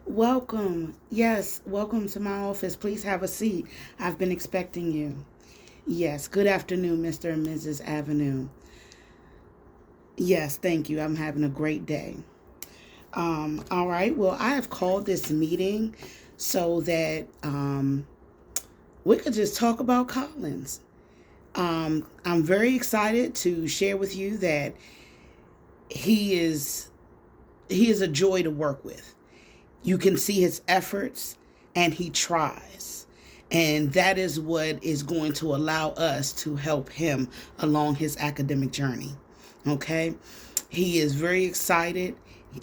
Welcome. Yes, welcome to my office. Please have a seat. I've been expecting you. Yes, good afternoon, Mr. and Mrs. Avenue. Yes, thank you. I'm having a great day. All right. Well, I have called this meeting so that we could just talk about Collins. I'm very excited to share with you that he is he is a joy to work with. You can see his efforts and he tries. And that is what is going to allow us to help him along his academic journey. Okay? He is very excited.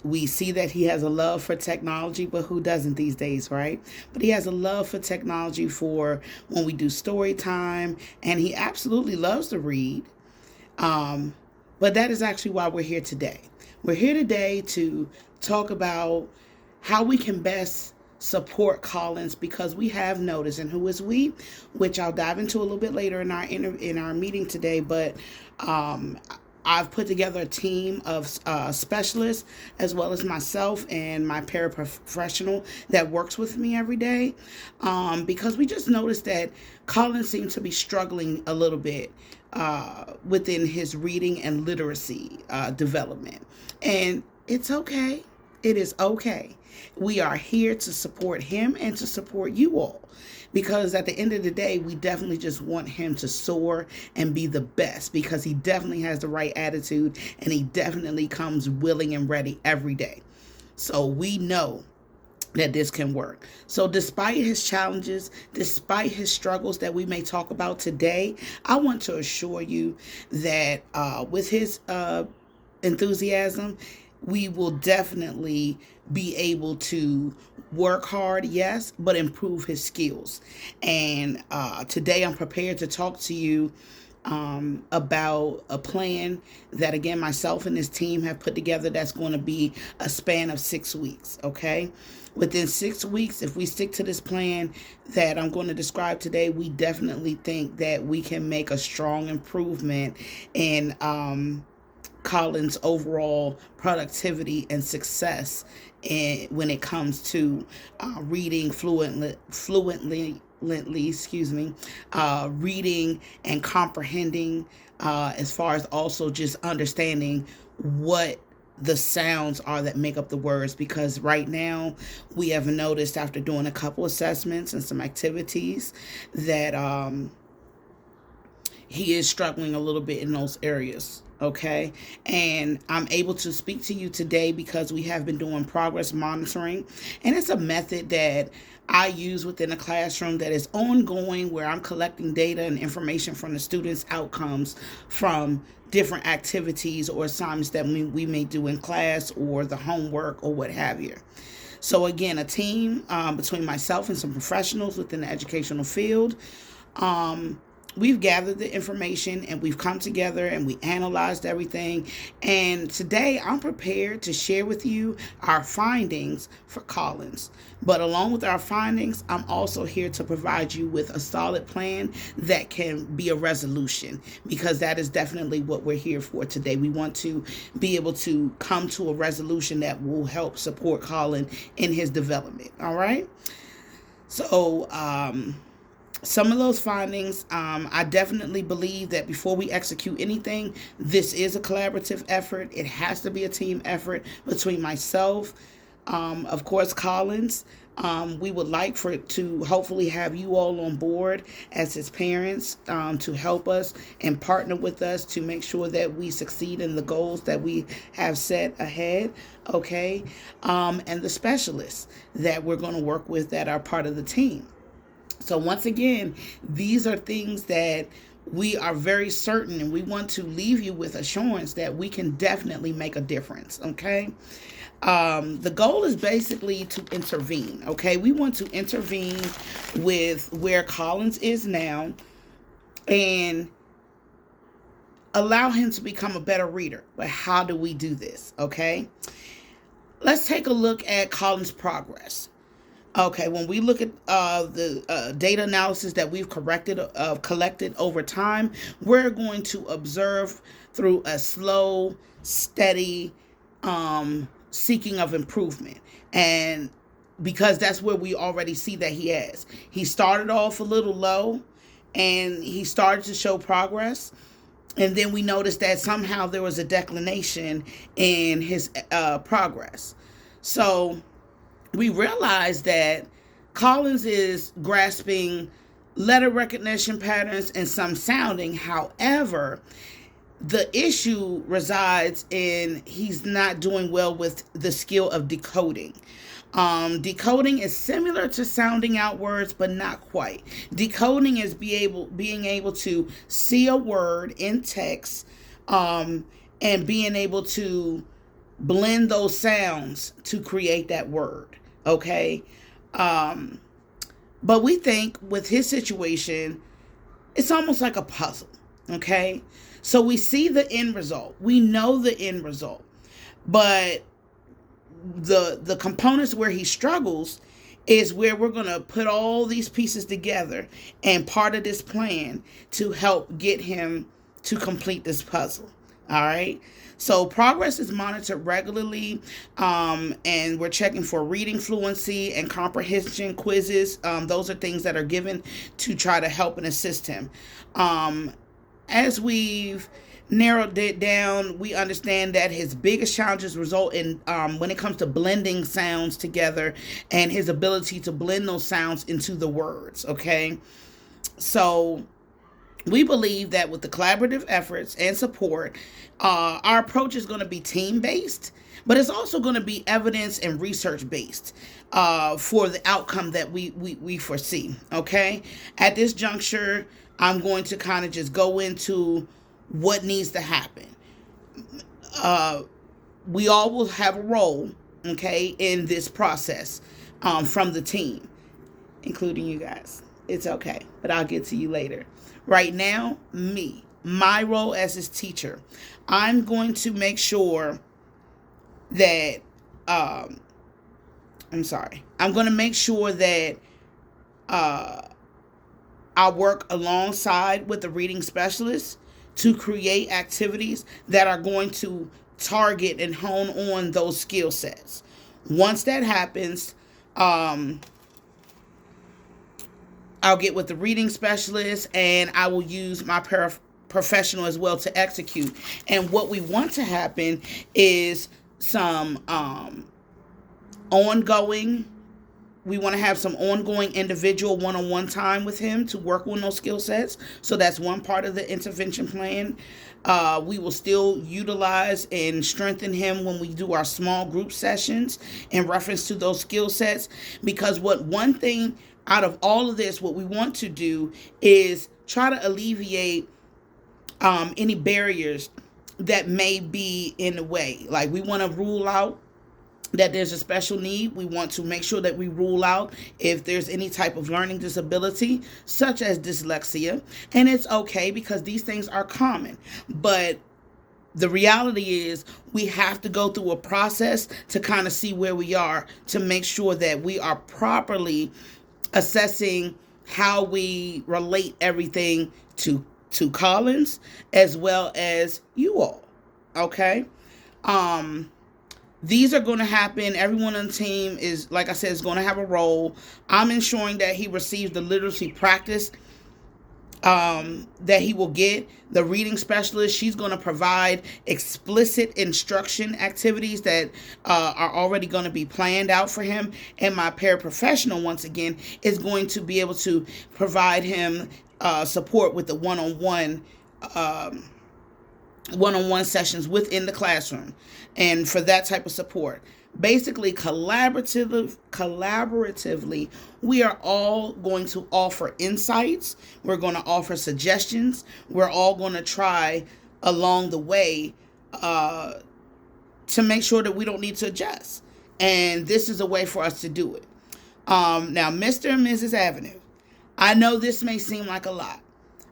We see that he has a love for technology, but who doesn't these days, right? But he has a love for technology for when we do story time, and he absolutely loves to read. Um, but that is actually why we're here today. We're here today to talk about how we can best support Collins because we have noticed, and who is we, which I'll dive into a little bit later in our meeting today. But um, I've put together a team of specialists as well as myself and my paraprofessional that works with me every day because we just noticed that Collins seems to be struggling a little bit within his reading and literacy development. And it's okay. It is okay. We are here to support him and to support you all. Because at the end of the day, we definitely just want him to soar and be the best because he definitely has the right attitude and he definitely comes willing and ready every day. So we know that this can work. So despite his challenges, despite his struggles that we may talk about today, I want to assure you that with his enthusiasm, we will definitely be able to work hard, yes, but improve his skills. And today I'm prepared to talk to you about a plan that, again, myself and this team have put together that's going to be a span of 6 weeks, okay? Within 6 weeks, if we stick to this plan that I'm going to describe today, we definitely think that we can make a strong improvement in Collins' overall productivity and success when it comes to reading fluently, reading and comprehending, as far as also just understanding what the sounds are that make up the words, because right now we have noticed after doing a couple assessments and some activities that he is struggling a little bit in those areas. Okay. And I'm able to speak to you today because we have been doing progress monitoring. And it's a method that I use within a classroom that is ongoing where I'm collecting data and information from the students' outcomes from different activities or assignments that we may do in class or the homework or what have you. So, again, a team between myself and some professionals within the educational field. We've gathered the information and we've come together and we analyzed everything. And today I'm prepared to share with you our findings for Collins. But along with our findings, I'm also here to provide you with a solid plan that can be a resolution, because that is definitely what we're here for today. We want to be able to come to a resolution that will help support Colin in his development. All right. So, some of those findings, I definitely believe that before we execute anything, this is a collaborative effort. It has to be a team effort between myself, of course, Collins. We would like for it to hopefully have you all on board as his parents, to help us and partner with us to make sure that we succeed in the goals that we have set ahead. Okay. And the specialists that we're going to work with that are part of the team. So once again, these are things that we are very certain, and we want to leave you with assurance that we can definitely make a difference. Okay. The goal is basically to intervene. Okay. We want to intervene with where Collins is now and allow him to become a better reader. But how do we do this? Okay. Let's take a look at Collins' progress. Okay, when we look at the data analysis that we've collected over time, we're going to observe through a slow, steady seeking of improvement. And because that's where we already see that he has. He started off a little low and he started to show progress. And then we noticed that somehow there was a declination in his progress. So we realized that Collins is grasping letter recognition patterns and some sounding. However, the issue resides in he's not doing well with the skill of decoding. Decoding is similar to sounding out words, but not quite. Decoding is being able to see a word in text, and being able to blend those sounds to create that word. Okay. But we think with his situation, it's almost like a puzzle. Okay. So we see the end result. We know the end result, but the components where he struggles is where we're going to put all these pieces together and part of this plan to help get him to complete this puzzle. All right. So progress is monitored regularly, and we're checking for reading fluency and comprehension quizzes. Those are things that are given to try to help and assist him. As we've narrowed it down, we understand that his biggest challenges result in when it comes to blending sounds together and his ability to blend those sounds into the words. Okay. So we believe that with the collaborative efforts and support, our approach is going to be team-based, but it's also going to be evidence and research-based for the outcome that we foresee. Okay. At this juncture, I'm going to kind of just go into what needs to happen. We all will have a role, okay, in this process from the team, including you guys. It's okay, but I'll get to you later. Right now, my role as his teacher, I'm going to make sure that, I'm going to make sure that I work alongside with the reading specialist to create activities that are going to target and hone on those skill sets. Once that happens, I'll get with the reading specialist and I will use my paraprofessional as well to execute. And what we want to happen is some we want to have some ongoing individual one-on-one time with him to work on those skill sets. So that's one part of the intervention plan. We will still utilize and strengthen him when we do our small group sessions in reference to those skill sets. Because one thing out of all of this, what we want to do is try to alleviate any barriers that may be in the way. Like, we want to rule out that there's a special need. We want to make sure that we rule out if there's any type of learning disability, such as dyslexia. And it's okay because these things are common. But the reality is we have to go through a process to kind of see where we are to make sure that we are properly assessing how we relate everything to Collins as well as you all. Okay? These are going to happen. Everyone on the team is, like I said, is going to have a role. I'm ensuring that he receives the literacy practice that he will get. The reading specialist, she's going to provide explicit instruction activities that are already going to be planned out for him. And my paraprofessional, once again, is going to be able to provide him support with the one-on-one sessions within the classroom and for that type of support. Basically, collaboratively, we are all going to offer insights. We're going to offer suggestions. We're all going to try along the way to make sure that we don't need to adjust. And this is a way for us to do it. Now, Mr. and Mrs. Avenue, I know this may seem like a lot,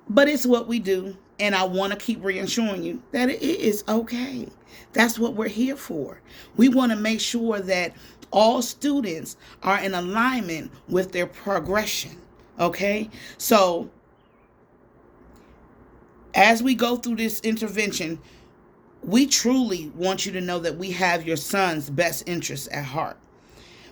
but it's what we do. And I want to keep reassuring you that it is okay. That's what we're here for. We want to make sure that all students are in alignment with their progression. Okay? So, as we go through this intervention, we truly want you to know that we have your son's best interests at heart.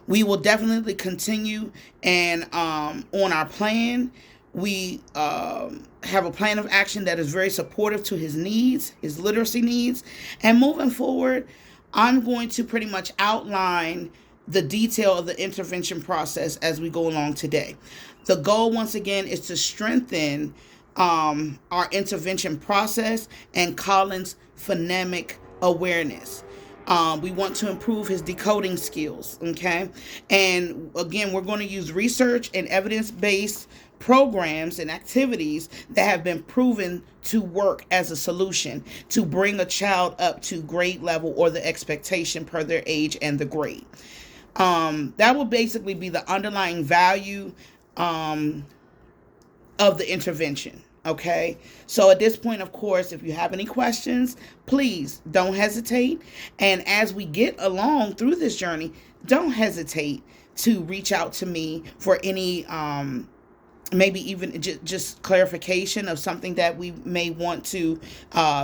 We will definitely continue and on our plan. We have a plan of action that is very supportive to his needs, his literacy needs. And moving forward, I'm going to pretty much outline the detail of the intervention process as we go along today. The goal, once again, is to strengthen our intervention process and Colin's phonemic awareness. We want to improve his decoding skills, okay? And again, we're going to use research and evidence-based programs and activities that have been proven to work as a solution to bring a child up to grade level or the expectation per their age and the grade. That will basically be the underlying value of the intervention. Okay, so at this point, of course, if you have any questions, please don't hesitate. And as we get along through this journey, don't hesitate to reach out to me for any maybe even just clarification of something that we may want to,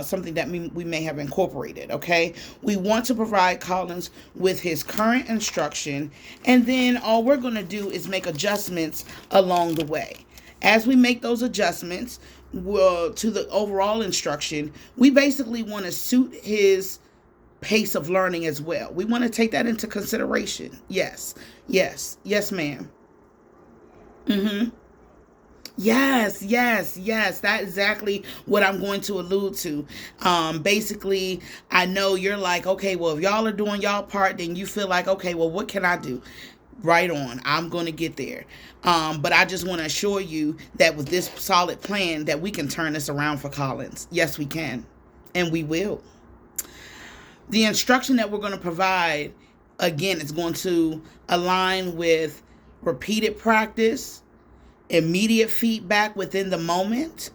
something that we may have incorporated, okay? We want to provide Collins with his current instruction, and then all we're going to do is make adjustments along the way. As we make those adjustments to the overall instruction, we basically want to suit his pace of learning as well. We want to take that into consideration. Yes, ma'am. Yes. That's exactly what I'm going to allude to. Basically, I know you're like, okay, well, if y'all are doing y'all part, then you feel like, okay, well, what can I do? Right on. I'm going to get there. But I just want to assure you that with this solid plan that we can turn this around for Collins. Yes, we can. And we will. The instruction that we're going to provide, again, is going to align with repeated practice, immediate feedback within the moment.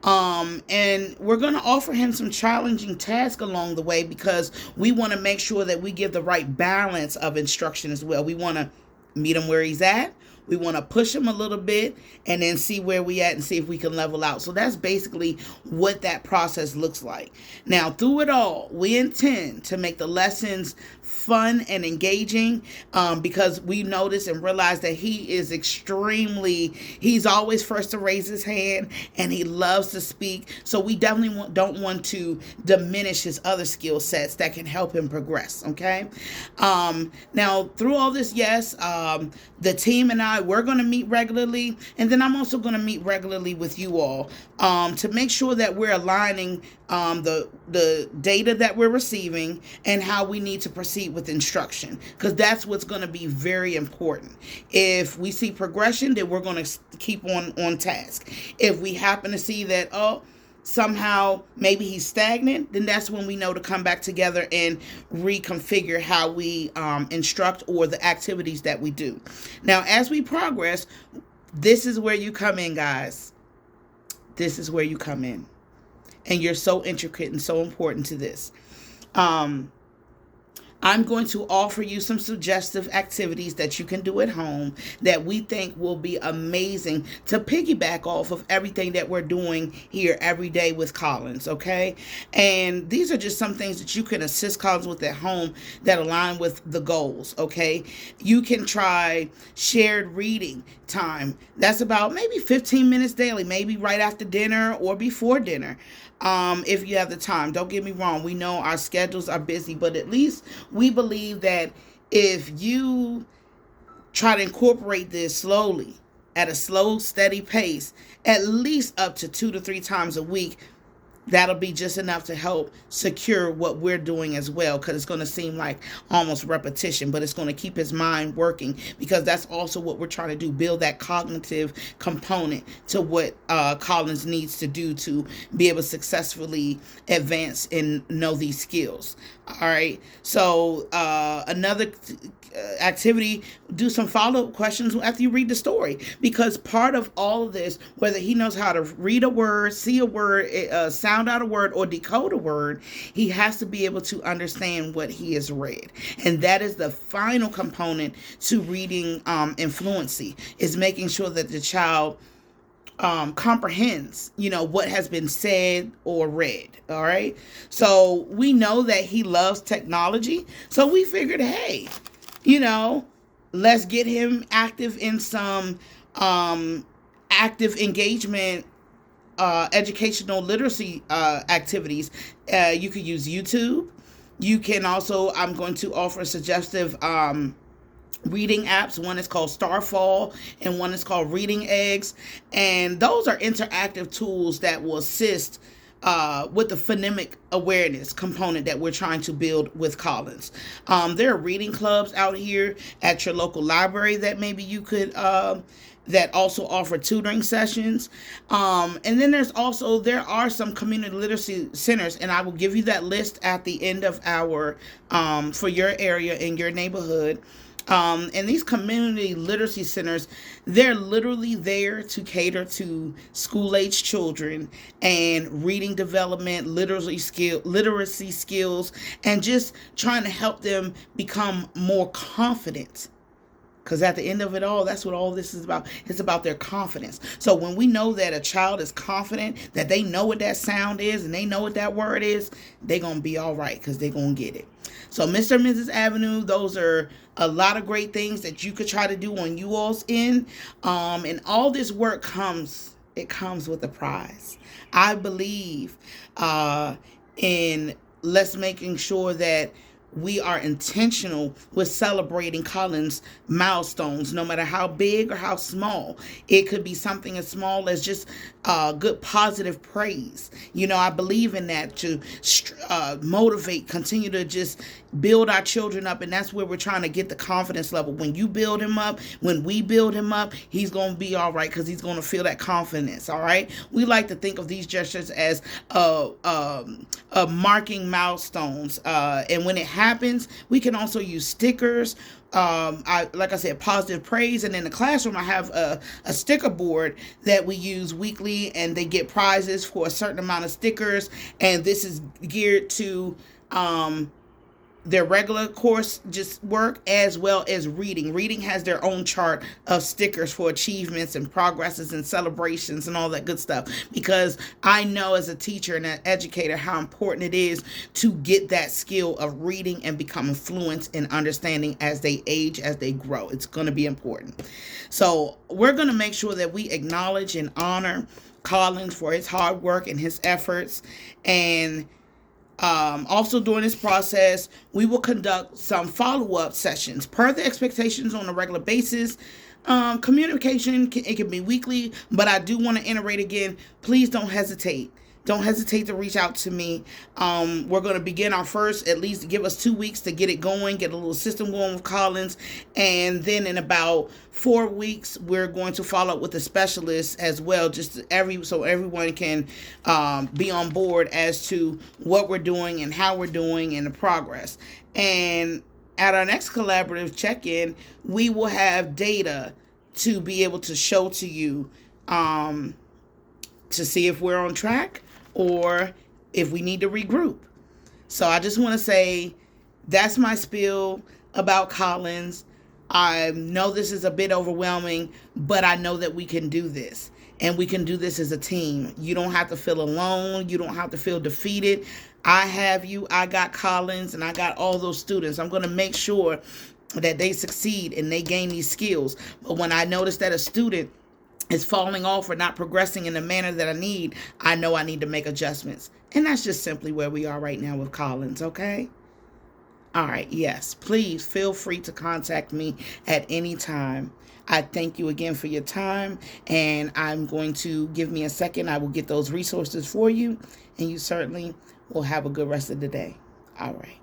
And we're going to offer him some challenging tasks along the way because we want to make sure that we give the right balance of instruction as well. We want to meet him where he's at. We want to push him a little bit and then see where we at and see if we can level out. So that's basically what that process looks like. Now, through it all, we intend to make the lessons fun and engaging because we notice and realize that he's always first to raise his hand and he loves to speak. So we definitely don't want to diminish his other skill sets that can help him progress. Okay. Now through all this, yes, the team and I, we're going to meet regularly. And then I'm also going to meet regularly with you all to make sure that we're aligning the data that we're receiving and how we need to proceed with instruction, because that's what's going to be very important. If we see progression, then we're going to keep on task. If we happen to see that, somehow maybe he's stagnant, then that's when we know to come back together and reconfigure how we instruct or the activities that we do. Now, as we progress, this is where you come in, guys. This is where you come in. And you're so intricate and so important to this. I'm going to offer you some suggestive activities that you can do at home that we think will be amazing to piggyback off of everything that we're doing here every day with Collins, okay? And these are just some things that you can assist Collins with at home that align with the goals, okay? You can try shared reading time. That's about maybe 15 minutes daily, maybe right after dinner or before dinner. If you have the time. Don't get me wrong. We know our schedules are busy, but at least we believe that if you try to incorporate this slowly, at a slow, steady pace, at least up to 2 to 3 times a week, that'll be just enough to help secure what we're doing as well, because it's going to seem like almost repetition, but it's going to keep his mind working, because that's also what we're trying to do, build that cognitive component to what Collins needs to do to be able to successfully advance and know these skills. All right. So another activity, do some follow-up questions after you read the story, because part of all of this, whether he knows how to read a word, see a word, sound out a word, or decode a word, he has to be able to understand what he has read. And that is the final component to reading and fluency, is making sure that the child comprehends, what has been said or read. All right. So we know that he loves technology. So we figured, hey, let's get him active in some active engagement, educational literacy activities. You could use YouTube. You can also, I'm going to offer suggestive reading apps. One is called Starfall and one is called Reading Eggs. And those are interactive tools that will assist with the phonemic awareness component that we're trying to build with Collins. There are reading clubs out here at your local library that maybe you could that also offer tutoring sessions. And then there are some community literacy centers, and I will give you that list at the end of our for your area in your neighborhood. And these community literacy centers, they're literally there to cater to school-age children and reading development, literacy skills, and just trying to help them become more confident. Because at the end of it all, that's what all this is about. It's about their confidence. So when we know that a child is confident, that they know what that sound is and they know what that word is, they're going to be all right because they're going to get it. So Mr. and Mrs. Avenue, those are a lot of great things that you could try to do on you all's end. And all this work comes with a prize. I believe in let's making sure that we are intentional with celebrating Collins' milestones, no matter how big or how small. It could be something as small as just good positive praise. I believe in that to motivate, continue to just build our children up, and that's where we're trying to get the confidence level. When you build him up, when we build him up, he's going to be all right because he's going to feel that confidence, all right? We like to think of these gestures as marking milestones, and when it happens, we can also use stickers. Like I said, positive praise. And in the classroom, I have a sticker board that we use weekly, and they get prizes for a certain amount of stickers. And this is geared to their regular course just work as well as reading. Reading has their own chart of stickers for achievements and progresses and celebrations and all that good stuff, because I know as a teacher and an educator how important it is to get that skill of reading and becoming fluent in understanding as they age, as they grow. It's going to be important. So we're going to make sure that we acknowledge and honor Collins for his hard work and his efforts. And also during this process, we will conduct some follow-up sessions per the expectations on a regular basis. Communication, it can be weekly, but I do want to iterate again. Please don't hesitate. Don't hesitate to reach out to me. We're going to begin our first, at least give us 2 weeks to get it going, get a little system going with Collins. And then in about 4 weeks, we're going to follow up with a specialist as well, so everyone can be on board as to what we're doing and how we're doing and the progress. And at our next collaborative check-in, we will have data to be able to show to you to see if we're on track or if we need to regroup. So I just want to say that's my spiel about Collins. I know this is a bit overwhelming, but I know that we can do this. And we can do this as a team. You don't have to feel alone. You don't have to feel defeated. I have you. I got Collins, and I got all those students. I'm going to make sure that they succeed and they gain these skills. But when I notice that a student is falling off or not progressing in the manner that I need, I know I need to make adjustments. And that's just simply where we are right now with Collins, okay? All right, yes, please feel free to contact me at any time. I thank you again for your time, and I'm going to give me a second. I will get those resources for you, and you certainly will have a good rest of the day. All right.